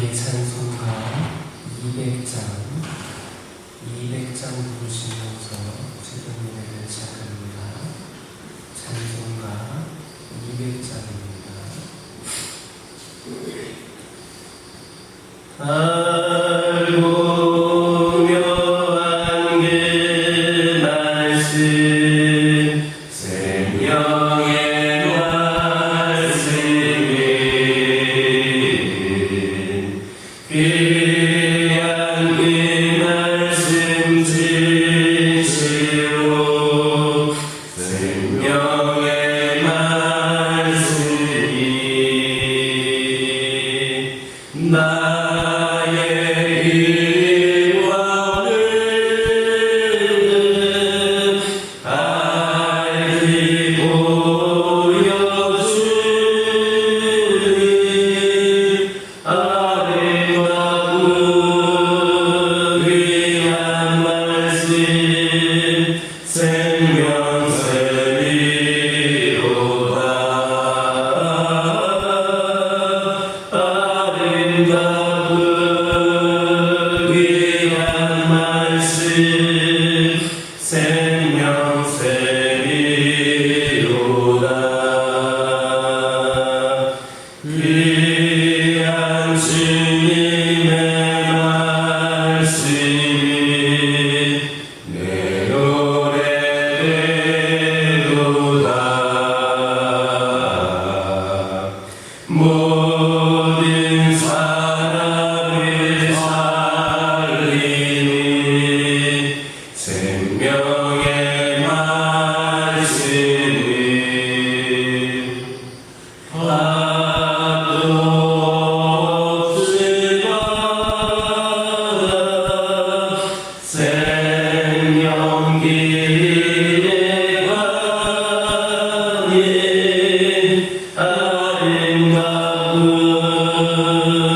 함께 찬송가 200장 부르시면서 주님 예배를 시작합니다. 찬송가 200장입니다. 알고 묘한 그 말씀 생명의 말씀은 귀한 그 말씀 지시오 생명의 말씀이 모든 사람을 살리는 생명의 말씀은 화도 없으나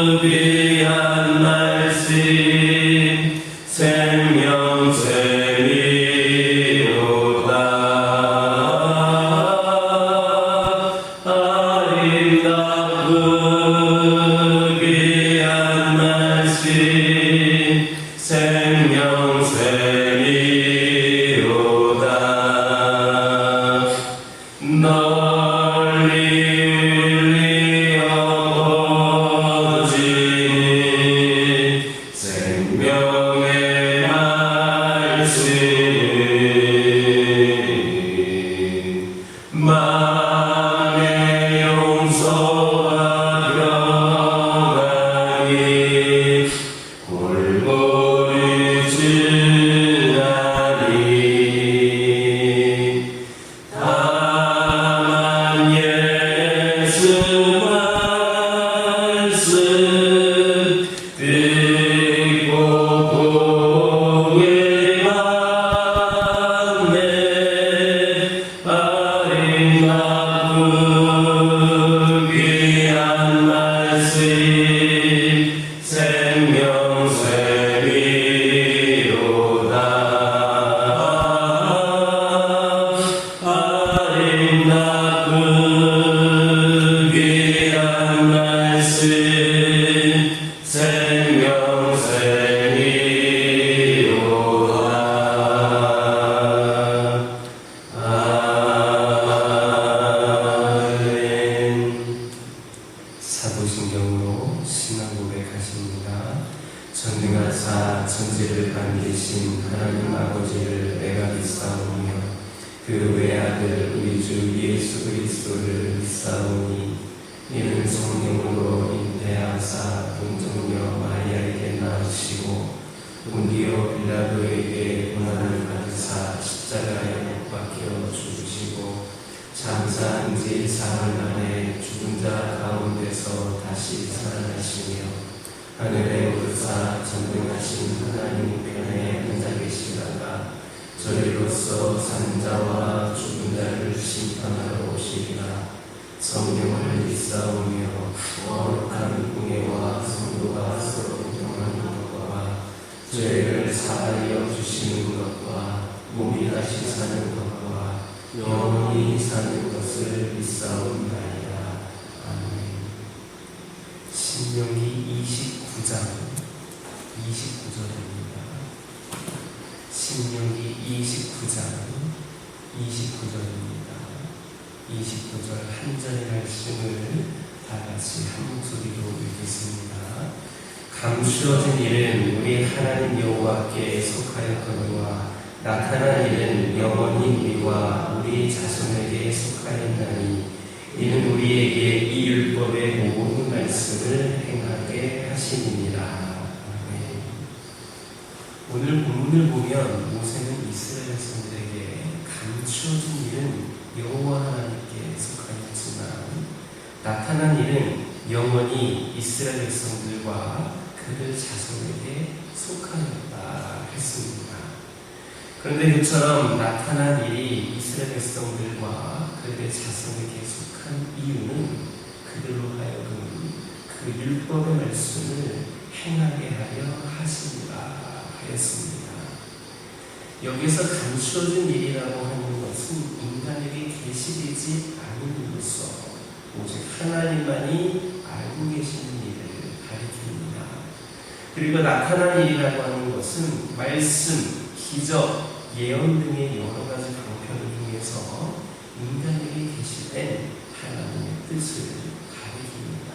생명길에 가는 귀한 말씀 생명샘이로다. 아름다운 귀한 말씀 생명샘이로다. 널리 생명의 말씀 마음의 용서와 평안이 골고루 주나니 다만 예수 말씀 사도신경으로 신앙 고백하십니다. 전능하사 천지를 만드신 하나님 아버지를 내가 믿사오며 그 외아들 우리 주 예수 그리스도를 믿사오니 이는 성령으로 잉태하사 동정녀 마리아에게 낳으시고 본디오 빌라도에게 고난을 받으사 십자가에 못 박혀 죽으시고 장사한 지 사흘 만에 죽은 자 가운데서 다시 살아나시며 하늘에 오르사 전능하신 하나님 편에 앉아 계시다가 저희로서 산 자와 죽은 자를 심판하러 오시리라. 성령을 믿사오며 거룩한 공예와 성도가 서로 동행하는 것과 죄를 사하여 주시는 것과 몸이 다시 사는 것과 영원히 사는 것을 믿사옵나이다. 아멘. 신명기 29장 29절입니다. 신명기 29장 29절입니다. 29절 한 절의 말씀을 다 같이 한 목소리로 읽겠습니다. 감추어진 일은 우리 하나님 여호와께 속하였거니와 나타난 일은 영원히 우리와 우리 자손에게 속하였나니 이는 우리에게 이 율법의 모든 말씀을 행하게 하심이니라. 오늘 본문을 보면 모세는 이스라엘 백성들에게 감추어진 일은 여호와 하나님께 속하였지만 나타난 일은 영원히 이스라엘 백성들과 그들 자손에게 속하였다 했습니다. 그런데 그처럼 나타난 일이 이스라엘 백성들과 그들의 자손에게 속한 이유는 그들로 하여금 그 율법의 말씀을 행하게 하려 하심이라 하였습니다. 여기서 감추어진 일이라고 하는 것은 인간에게 계시되지 않은 일로서 오직 하나님만이 알고 계시는 일을 가리킵니다. 그리고 나타난 일이라고 하는 것은 말씀, 기적, 예언 등의 여러 가지 방편을 통해서 인간에게 계시된 하나님의 뜻을 가리킵니다.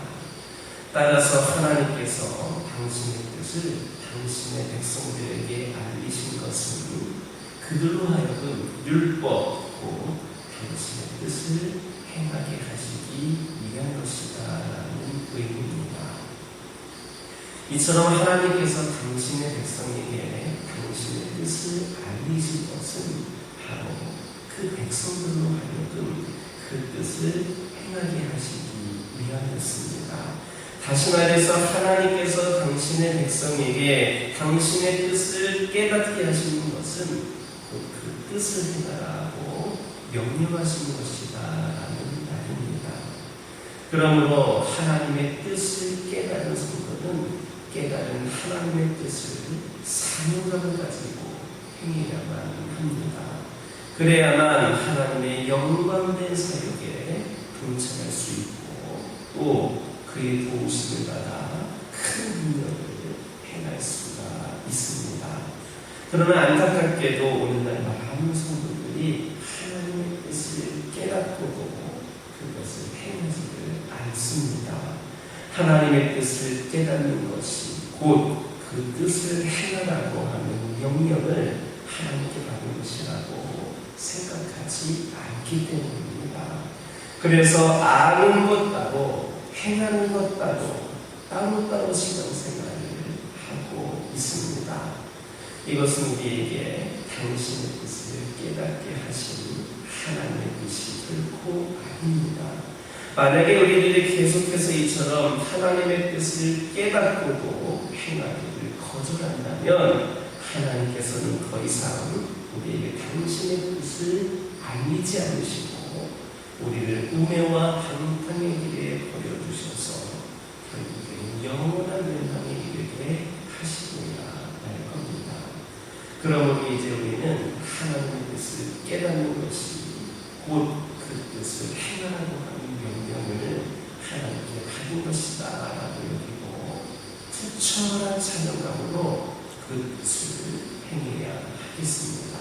따라서 하나님께서 당신의 뜻을 당신의 백성들에게 알리신 것은 그들로 하여금 율법, 곧 당신의 뜻을 행하게 하시기 위한 것이다라는 의미입니다. 이처럼 하나님께서 당신의 백성에게 당신의 뜻을 알리신 것은 바로 그 백성들로 하여금 그 뜻을 행하게 하시기 위함이었습니다. 다시 말해서 하나님께서 당신의 백성에게 당신의 뜻을 깨닫게 하시는 것은 곧 그 뜻을 행하라고 명령하신 것이다라는 말입니다. 그러므로 하나님의 뜻을 깨달은 성도는 깨달은 하나님의 뜻을 사명감을 가지고 행해야만 합니다. 그래야만 하나님의 영광된 사역에 동참할 수 있고 또 그의 도우심을 받아 큰 능력을 행할 수가 있습니다. 그러나 안타깝게도 오늘날 많은 성도들이 하나님의 뜻을 깨닫고도 그것을 행하지를 않습니다. 하나님의 뜻을 깨닫는 것이 곧 그 뜻을 행하라고 하는 명령을 하나님께 받은 것이라고 생각하지 않기 때문입니다. 그래서 아는 것 따로 행하는 것 따로 신앙생활을 하고 있습니다. 이것은 우리에게 당신의 뜻을 깨닫게 하신 하나님의 뜻이 결코 아닙니다. 만약에 우리들이 계속해서 이처럼 하나님의 뜻을 깨닫고도 행하기를 거절한다면 하나님께서는 더 이상 우리에게 당신의 뜻을 알리지 않으시고 우리를 우매와 방탕의 길에 버려주셔서 결국에 영원한 멸망에 이르게 하시고야 할 겁니다. 그러므로 이제 우리는 하나님의 뜻을 깨닫는 것이 곧 그 뜻을 행하라고 하는 명령을 하나님께 받은 것이다 라고 여기고 투철한 사명감으로 그 뜻을 행해야 하겠습니다.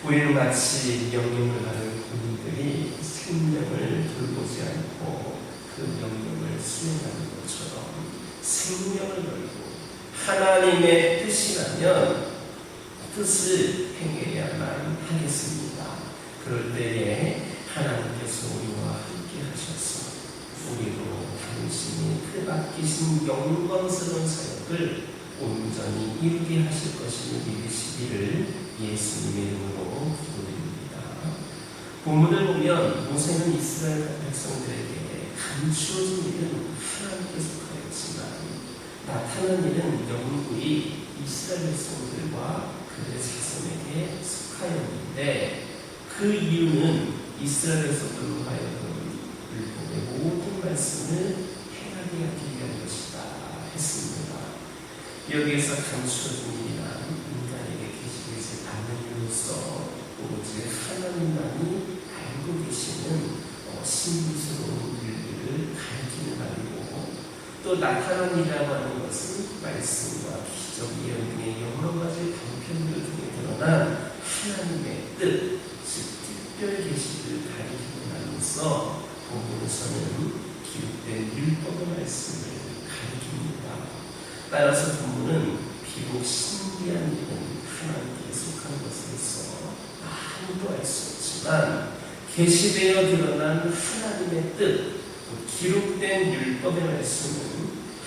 우리는 마치 명령을 받은 군인들이 생명을 돌보지 않고 그 명령을 수행하는 것처럼 생명을 걸고 하나님의 뜻이라면 뜻을 행해야만 하겠습니다. 그럴 때에 하나님께서 우리와 함께 하셔서 우리로 당신이 뜻밖이신 영광스러운 사역을 온전히 이루게 하실 것임을 믿으시기를 예수님의 이름으로 기도드립니다. 본문을 보면 모세는 이스라엘 백성들에게 감추어진 일은 하나님께 속하였지만 나타난 일은 영구히 이스라엘 백성들과 그들의 자손에게 속하였는데 그 이유는 이스라엘 백성들로 하여금 율법의 모든 말씀을 행하게 하기 위한 것이다 했습니다. 여기에서 감추어진 일이란 인간에게 계시되지 않은 일로서 오로지 하나님만이 알고 계시는 신비스러운 일들을 가리키는 말이고 또 나타남이라고 하는 것은 말씀과 기적, 예언 등의 여러 가지 방편들 중에 드러난 하나님의 뜻, 즉 특별 계시를 가리킴으로써 본문에서는 기록된 율법의 말씀을 가리킵니다. 따라서 본문은 비록 신비한 일은 하나님께 속한 것으로서 아무도 알 수 없지만 계시되어 드러난 하나님의 뜻, 기록된 율법의 말씀은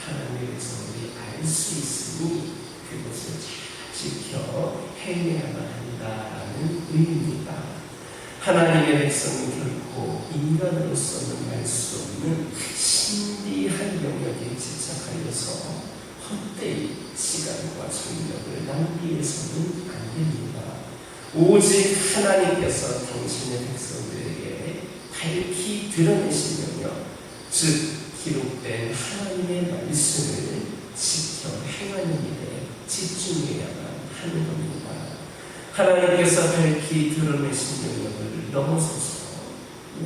하나님의 백성들이 알 수 있으니 그것을 잘 지켜 행해야만 한다라는 의미입니다. 하나님의 백성은 결코 인간으로서는 알 수 없는 신비한 영역에 집착하여서 헛되이 시간과 정력을 낭비해서는 안 됩니다. 오직 하나님께서 당신의 백성들에게 밝히 드러내신 영역, 즉 기록된 하나님의 말씀을 지켜 행하는 일에 집중해야만 하는 겁니다. 하나님께서 밝히 드러내신 영역을 넘어서서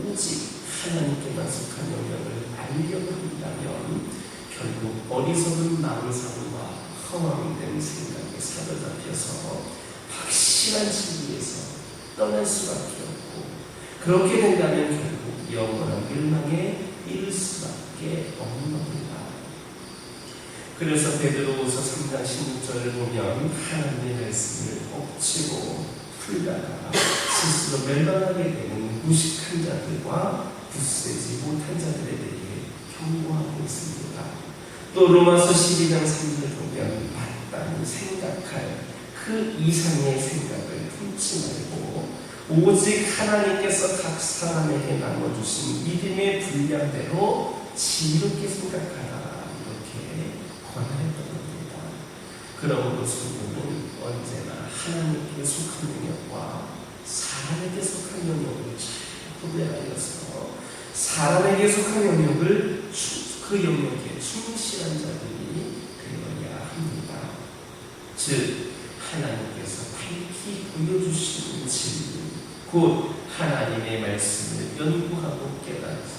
오직 하나님께만 속한 영역을 알려고 한다면 결국 어리석은 망상과 허망된 생각에 사로잡혀서 확실한 진리에서 떠날 수밖에 없고, 그렇게 된다면 결국 영원한 멸망에 이를 수밖에 없는 겁니다. 그래서 베드로후서 3장 16절을 보면 하나님의 말씀을 억지로 풀다가 스스로 멸망하게 되는 무식한 자들과 굳세지 못한 자들에 대해 경고하고 있습니다. 또 로마서 12장 3절을 보면 마땅히 생각할 그 이상의 생각을 품지 말고 오직 하나님께서 각 사람에게 나눠주신 믿음의 분량대로 지혜롭게 생각하라, 이렇게 권하였던 겁니다. 그러므로 성도는 언제나 하나님께 속한 영역과 사람에게 속한 영역을 잘 구별하여서 사람에게 속한 영역을 그 영역에 충실한 자들이 되어야 합니다. 즉 하나님께서 밝히 보여주시는 진리, 곧 하나님의 말씀을 연구하고 깨달아서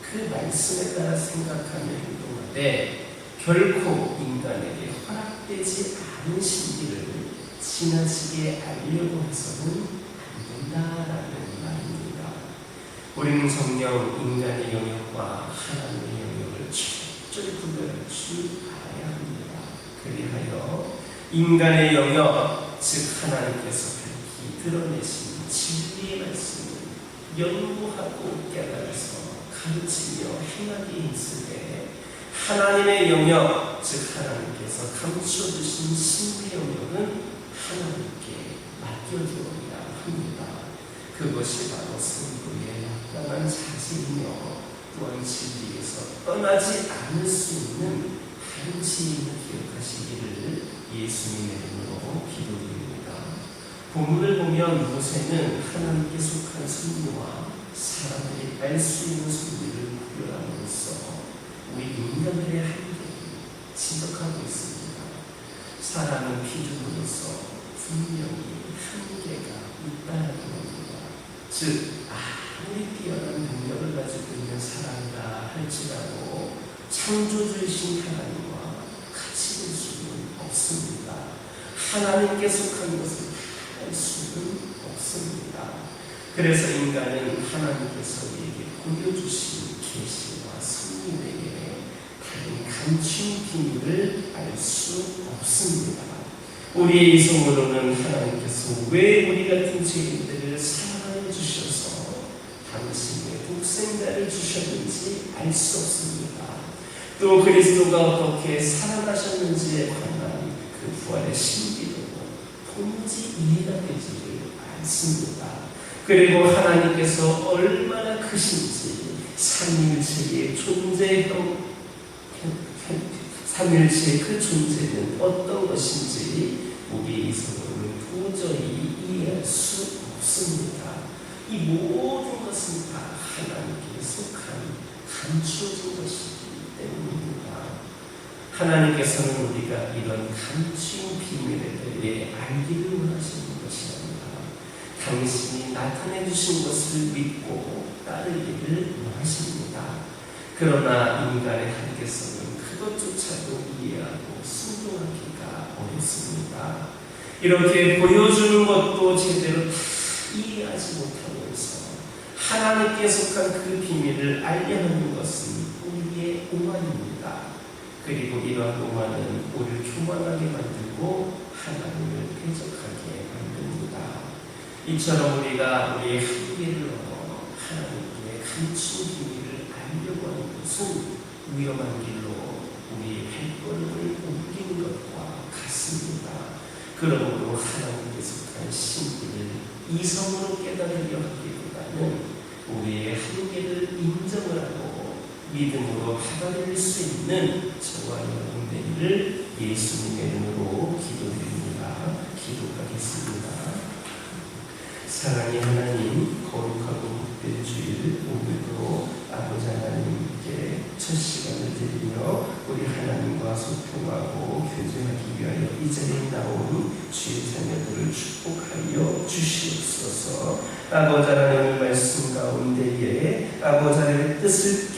그 말씀에 따라 생각하며 행동하되 결코 인간에게 허락되지 않은 진리를 지나치게 알려고 해서는 안 된다라는 말입니다. 우리는 성령 인간의 영역과 하나님의 영역을 철저히 구별할 줄 알아야 합니다. 그리하여 인간의 영역, 즉 하나님께서 밝히 드러내신 진리의 말씀을 연구하고 깨달아서 가르치며 행하기 힘쓰되 하나님의 영역, 즉 하나님께서 감춰주신 신의 영역은 하나님께 맡겨주어야 합니다. 그것이 바로 성도의 마땅한 자질이며 또한 진리에서 떠나지 않을 수 있는 한지임을 기억하시기를 예수님의 이름으로 기도드립니다. 본문을 보면 모세는 하나님께 속한 섭리와 사람들이 알 수 있는 섭리를 구별함으로써 우리 인간들의 한계를 지적하고 있습니다. 사람은 피조물로서 분명히 한계가 있다는 겁니다. 즉 아무리 뛰어난 능력을 가지고 있는 사람이라 할지라도 창조주이신 하나님과 같이 될 수는 없습니다. 하나님께 속한 것을 알 수는 없습니다. 그래서 인간은 하나님께서 우리에게 보여주신 계시와 섭리 외에 다른 감춘 비밀을 알 수 없습니다. 우리의 이성으로는 하나님께서 왜 우리 같은 죄인들을 사랑하여 주셔서 당신의 독생자를 주셨는지 알 수 없습니다. 또 그리스도가 어떻게 살아나셨는지에 관한 그 부활의 신비도 도무지 이해가 되지를 않습니다. 그리고 하나님께서 얼마나 크신지 삼위일체의 삼위일체의 그 존재는 어떤 것인지 우리의 이성으로는 도저히 이해할 수 없습니다. 이 모든 것은 다 하나님께 속한 감추어진 것이기 때문입니다. 하나님께서는 우리가 이런 감추인 비밀에 대해 알기를 원하시는 것이 아니라 당신이 나타내 주신 것을 믿고 따르기를 원하십니다. 그러나 인간의 한계성은 그것조차도 이해하고 순종하기가 어렵습니다. 이렇게 보여주는 것도 제대로 이해하지 못하면서 하나님께 속한 그 비밀을 알려 하는 것은 우리의 오만입니다. 그리고 이러한 오만은 우리를 교만하게 만들고 하나님을 대적하게 만듭니다. 이처럼 우리가 우리의 한계를 넘어 하나님께 감춘 비밀을 알려고 하는 것은 위험한 길로 우리의 발걸음을 옮기는 것과 같습니다. 그러므로 하나님께 속한 신비를 이성으로 깨달으려 하기보다는 우리의 한계를 인정을 하고 믿음으로 받아들일 수 있는 저와 여러분 되기를 예수님의 이름으로 기도드립니다. 기도하겠습니다. 사랑의 하나님, 거룩하고 복된 주일 오늘도 아버지 하나님께 첫 시간을 드리며 우리 하나님과 소통하고 교제하기 위하여 이 자리에 나온 주의 자녀들을 축복하여 주시옵소서. 아버지 하나님의 말씀 가운데에 아버지 하나님의 뜻을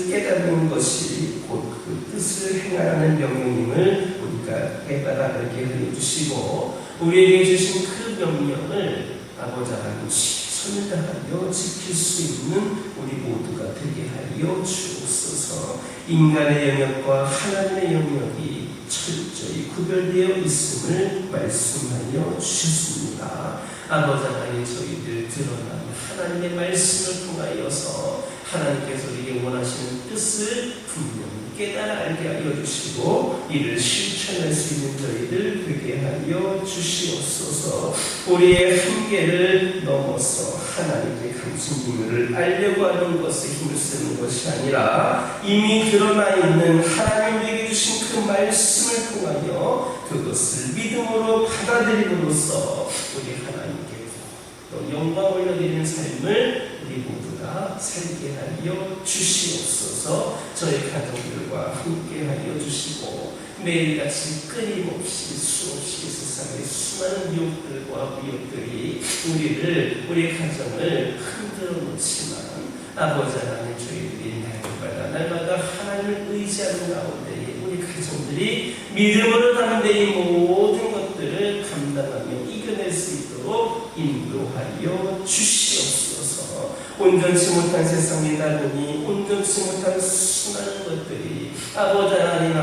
깨닫는 것이 곧 그 뜻을 행하는 명령임을 우리가 깨달아 알게 해주시고 우리에게 주신 그 명령을 아버지 하나님 최선을 다하여 지킬 수 있는 우리 모두가 되게 하여 주옵소서. 인간의 영역과 하나님의 영역이 철저히 구별되어 있음을 말씀하여 주셨습니다. 아버지 하나님, 저희들 드러난 하나님의 말씀을 통하여서 하나님께서 우리에게 원하시는 뜻을 분명히 깨달아 알게 하여 주시고 이를 실천할 수 있는 저희들 되게 하여 주시옵소서. 우리의 한계를 넘어서 하나님의 감춘 비밀을 알려고 하는 것에 힘을 쓰는 것이 아니라 이미 드러나 있는 하나님에게 주신 그 말씀을 통하여 그것을 믿음으로 받아들임으로써 우리 하나님께 또 영광 올려드리는 삶을 우리 모두가 살게 하여 주시옵소서. 저희 가족들과 함께 하여 주시고 매일같이 끊임없이 수없이 세상의 수많은 유혹들과 위협들이 우리의 가정을 흔들어 놓지만 아버지 하나님, 저희들이 날마다 하나님을 의지하는 가운데에 우리 가정들이 믿음으로 가는데 이 모든 것들을 감당하며 이겨낼 수 있도록 인도하여 주시옵소서. 온전치 못한 세상이다 보니 온전치 못한 수많은 것들이 아버지 하나님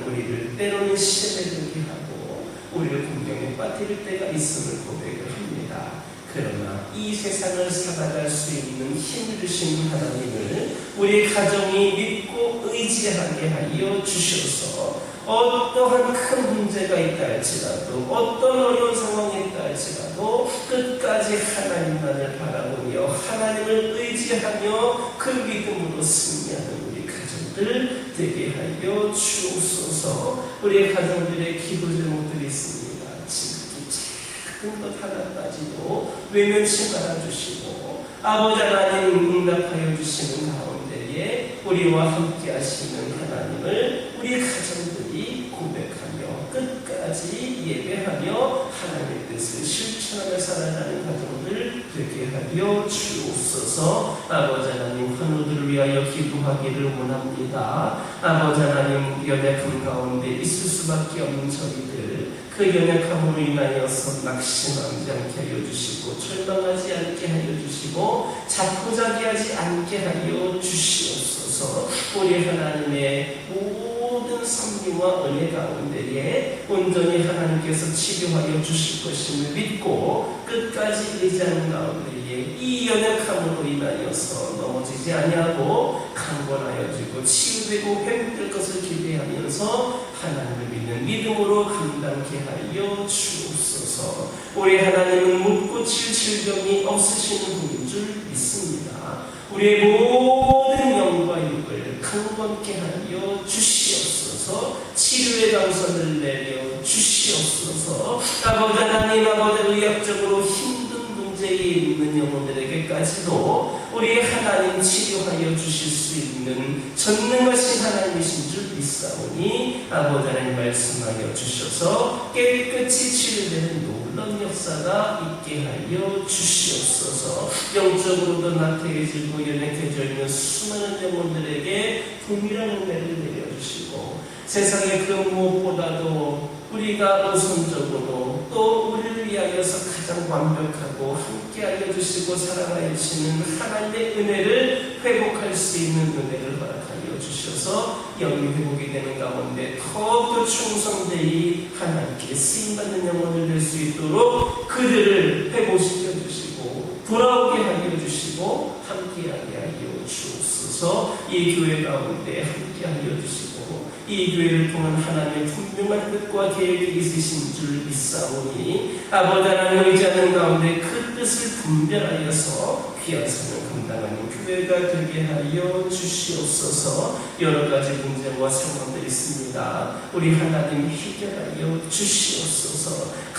우리를 때로는 시험에 들게 하고 우리를 공경에 빠뜨릴 때가 있음을 고백을 합니다. 그러나 이 세상을 살아갈 수 있는 힘을 주신 하나님을 우리 가정이 믿고 의지하게 하여 주셔서 어떠한 큰 문제가 있다 할지라도 어떤 어려운 상황이 있다 할지라도 끝까지 하나님만을 바라보며 하나님을 의지하며 그 믿음으로 승리하는 우리 가정들 되게 하여 주옵소서. 우리의 가정들의 기도 제목들이 있습니다. 작은 것 하나까지도 외면치 말아주시고 아버지 하나님 응답하여 주시는 가운데에 우리와 함께 하시는 하나님을 우리 가정들이 고백하며 끝까지 예배하며 하나님의 뜻을 실천하며 살아가는 가정들 되게 하여 주옵소서. 아버지 하나님, 환우들을 위하여 기도하기를 원합니다. 아버지 하나님, 연약한 가운데 있을 수밖에 없는 저희들 그 연약함으로 인하여서 낙심하지 않게 하여 주시고 절망하지 않게 하여 주시고 자포자기하지 않게 하여 주시옵소서. 우리 하나님의 모든 섭리와 은혜 가운데에 온전히 하나님께서 치료하여 주실 것임을 믿고 끝까지 의지하는 가운데에 이 연약함으로 인하여서 넘어지지 아니하고 강건하여지고 치유되고 회복될 것을 기대하면서 하나님을 믿는 믿음으로 감당케 하여 주옵소서. 우리 하나님은 묻고 칠 질병이 없으시는 분인 줄 믿습니다. 우리의 모든 영과 육을 강건케 하여 주시옵소서. 치료의 강선을 내려 주시옵소서. 아버지 하나님, 의학적으로 힘든 문제에 있는 영혼들에게까지도 우리 하나님 치료하여 주실 수 있는 전능하신 하나님이신 줄 믿사오니 아버지 하나님 말씀하여 주셔서 깨끗이 치유되는 놀라운 역사가 있게 하여 주시옵소서. 영적으로도 나태해지고 연약해져 있는 수많은 영혼들에게 동일한 은혜를 내려주시고 세상의 그 무엇보다도 우리가 우선적으로 또 우리를 위하여서 가장 완벽하고 함께 알려주시고 사랑하여 주시는 하나님의 은혜를 회복할 수 있는 은혜를 허락하여 주셔서 영이 회복이 되는 가운데 더욱더 충성되이 하나님께 쓰임받는 영혼을 낼 수 있도록 그들을 회복시켜 주시고 돌아오게 하여 주시고 함께하게 하여 주옵소서. 이 교회 가운데 함께하여 주시고 이 교회를 통한 하나님의 분명한 뜻과 계획이 있으신 줄 믿사오니 아버지 하나님 의지하는 가운데 그 뜻을 분별하여서 귀한 삶을 감당하는 교회가 되게 하여 주시옵소서. 여러 가지 문제와 상황들이 있습니다. 우리 하나님 해결하여 주시옵소서.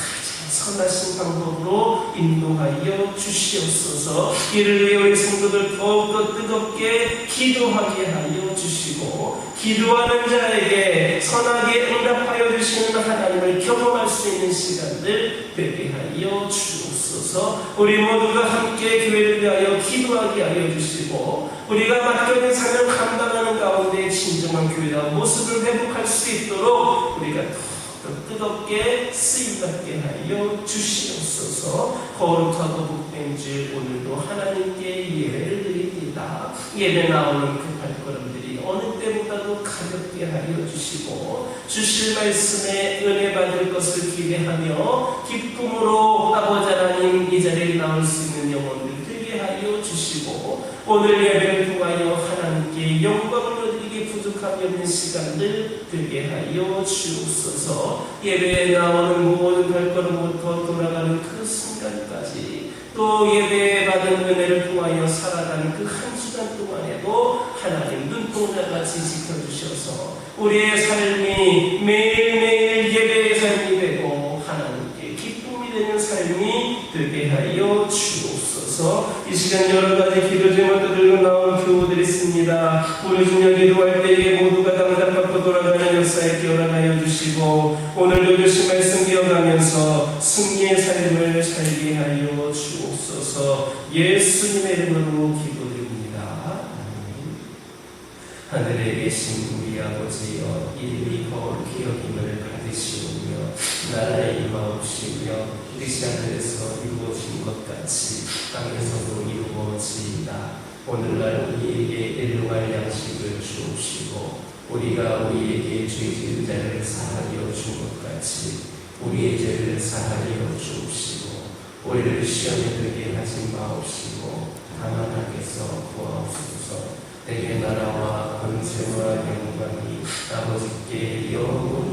선하신 방법으로 인도하여 주시옵소서. 이를 위해 우리 성도들 더욱더 뜨겁게 기도하게 하여 주시고 기도하는 자에게 선하게 응답하여 주시는 하나님을 경험할 수 있는 시간들 되게 하여 주옵소서. 우리 모두가 함께 교회를 위하여 기도하게 하여 주시고 우리가 맡겨진 사명을 감당하는 가운데 진정한 교회다운 모습을 회복할 수 있도록 우리가 뜨겁게 쓰임받게 하여 주시옵소서. 거룩하고 복된 주 오늘도 하나님께 예배를 드립니다. 예배 나오는 그 발걸음들이 어느 때보다도 가볍게 하여 주시고 주실 말씀에 은혜 받을 것을 기대하며 기쁨으로 아버지 하나님 이 자리에 나올 수 있는 영혼들 되게 하여 주시고 오늘 예배를 통하여 하나님께 영광을 드리기 부족함이 없는 시간들 되게 하여 주옵소서. 예배에 나오는 모든 발걸음부터 돌아가는 그 순간까지 또 예배 받은 은혜를 통하여 살아가는 그 한 시간 동안에도 하나님 눈동자같이 지켜주셔서 우리의 삶이 매일매일 예배의 삶이 되고 하나님께 기쁨이 되는 삶이 되게 하여 주옵소서. 이 시간 여러 가지 기도 제목을 들고 나온 교우들이 있습니다. 우리 주여 기도할 때에 모두가 당당받고 돌아가는 역사에 기원하여 주시고 오늘도 주신 말씀 기억하면서 승리의 삶을 살게 하여 주옵소서. 예수님의 이름으로 기도드립니다. 하늘에 계신 우리 아버지여 이름이 거룩히 여김을 받으시오며 나라의 임하옵시며 뜻이 하늘에서 이루어진 것 같이 땅에서도 이루어지이다. 오늘날 우리에게 일용할 양식을 주옵시고 우리가 우리에게 죄 지은 자를 사하여 준 것 같이 우리의 죄를 사하여 주옵시고 우리를 시험에 들게 하지 마옵시고 다만 하께서 구하옵소서. 내게 나라와 권세와 영광이 아버지께 영원히